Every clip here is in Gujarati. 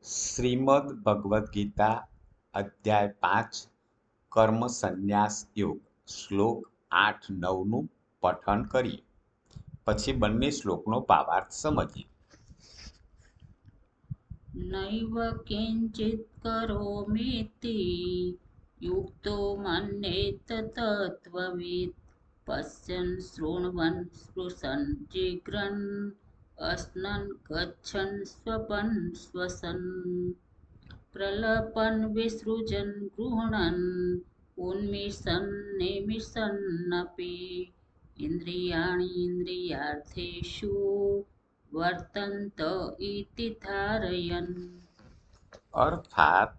શ્રીમદ ભગવદ્ ગીતા અધ્યાય 5 કર્મ સંન્યાસ યોગ શ્લોક 8-9નું પઠન કરીએ. પછી બંને શ્લોકનો ભાવાર્થ સમજીએ. નૈવ કિંચિત કરોમીતિ યુક્તો મન્યેત તત્વવિદ પશ્યન શૃણવન સ્પૃશન જિઘ્રન અશ્નન ગચ્છન સ્વપન શ્વસન પ્રલપન વિસૃજન ગૃહણન ઉન્મિષન નિમિષન્નપી ઇન્દ્રિયાણિ ઇન્દ્રિયાર્થેષુ વર્તન્ત ઇતિ ધારયન. અર્થાત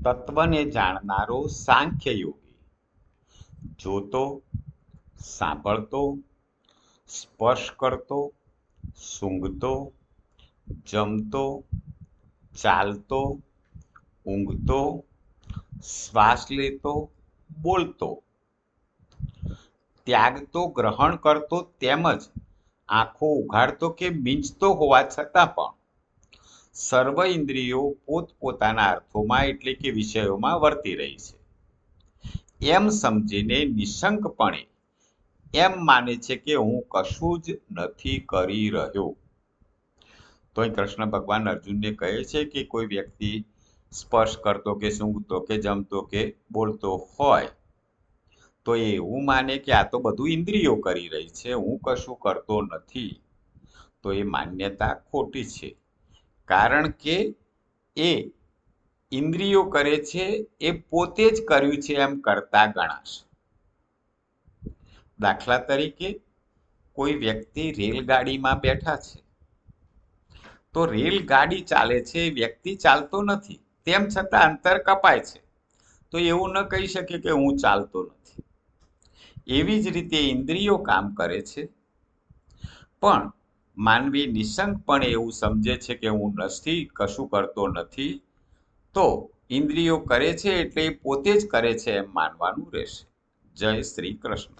તત્વને જાણનારો સાંખ્ય યોગી જોતો, સાંભળતો, સ્પર્શ કરતો, સૂંઘતો, જમતો, ચાલતો, ઊંઘતો, શ્વાસ લેતો, બોલતો, ત્યાગતો, ગ્રહણ કરતો તેમજ આંખો ઉઘાડતો કે મીંચતો હોવા છતાં પણ સર્વ ઇન્દ્રિયો પોતપોતાના અર્થોમાં એટલે કે વિષયોમાં વર્તી રહી છે એમ સમજીને નિશંકપણે એમ માને છે કે હું કશું જ નથી કરી રહ્યો. તો અહીં કૃષ્ણ ભગવાન અર્જુનને કહે છે કે કોઈ વ્યક્તિ સ્પર્શ કરતો કે સૂંઘતો કે જમતો કે બોલતો હોય તો એ એવું માને કે આ તો બધું ઇન્દ્રિયો કરી રહી છે, હું કશું કરતો નથી. તો એ માન્યતા ખોટી છે, કારણ કે એ ઇન્દ્રિયો કરે છે એ પોતે જ કર્યું છે એમ કરતા ગણાશે. દાખલા તરીકે કોઈ વ્યક્તિ રેલગાડીમાં બેઠા છે તો રેલગાડી ચાલે છે, વ્યક્તિ ચાલતો નથી, તેમ છતાં અંતર કપાય છે, તો એવું ન કહી શકે કે હું ચાલતો નથી. એવી જ રીતે ઇન્દ્રિયો કામ કરે છે, પણ માનવી નિશંકપણે એવું સમજે છે કે હું નથી, કશું કરતો નથી, તો ઇન્દ્રિયો કરે છે એટલે પોતે જ કરે છે એમ માનવાનું રહેશે. જય શ્રી કૃષ્ણ.